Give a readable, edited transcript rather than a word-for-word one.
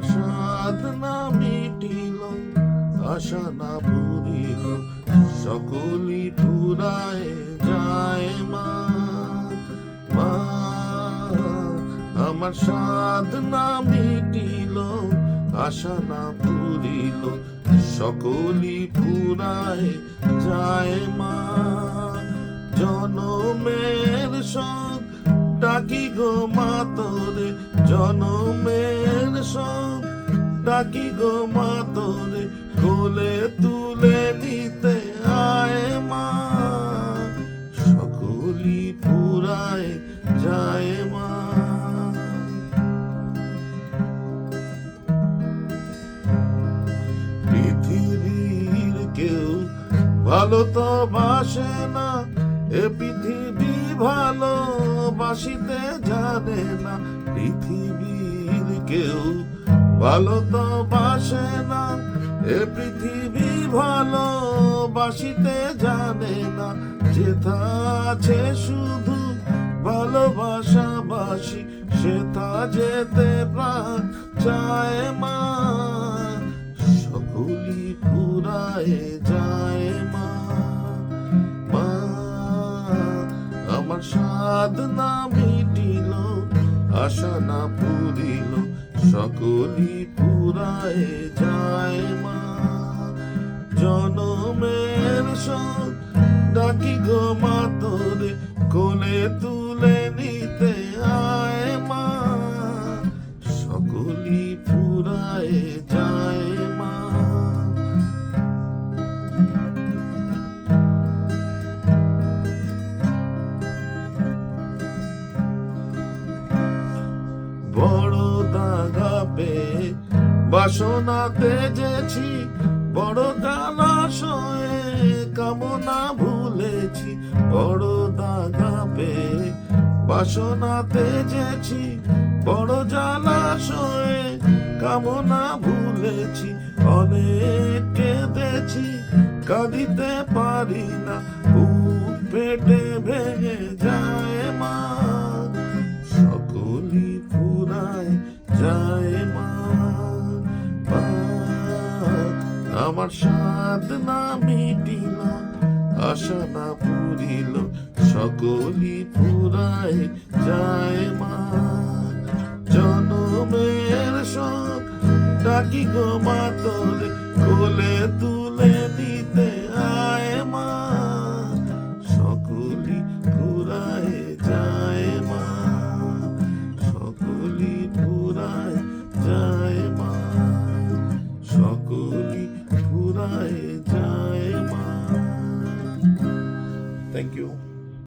আমার সাধনা মিটিল, আশা না পুরিল, সকলই ফুরায় যায় মা। মা আমার সাধনা মিটিল, আশা না পুরিল, সকলই ফুরায় যায় মা। জনমের সব ডাকি গো মা তোরে, জনমের সব ডাকি গো মা তোরে, কোলে তুলে নিতে আয় মা। সকলই ফুরায় যায় মা। পৃথিবীর কেউ ভালো তো বাসে না, এ পৃথিবী ভালোবাসিতে জানে না। পৃথিবীর কেউ ভালো তো বাসে না, এ পৃথিবী ভালোবাসিতে জানে না। যেথা আছে শুধু ভালোবাসাবাসি, সেথা যেতে প্রাণ চায় মা। সকলই ফুরায় যায় মা। মা আমার সাধনা মিটিল, আশা না পুরিল, সকলই ফুরায় যায় মা। জনমের সব ডাকি গো মা তোরে, কোলে তুলে নিতে আয় মা। সকলই ফুরায় যায় মা। বড় দাগা পেয়ে বাসনা তেজেছি, বড় জলাশয়ে কামনা ভুলেছি। বড় দাগা পেয়ে বাসনা তেজেছি, বড় জলাশয়ে কামনা ভুলেছি। অনেক কেঁদেছি, কাঁদিতে পারি না, বুক পেটে ভেঙে যায় মা। সকলই ফুরায় যায় মা। আমার সাধনা মিটিল, আশা না পুরিল, সকলই ফুরায় যায় মা। জনমের সব ডাকি গো মা তোরে, কোলে তুলে নিতে আয় মা। সকলই ফুরায় যায় মা। সকলই ফুরায় যায় মা। সকলই ফুরায় যায় মা। Thank you.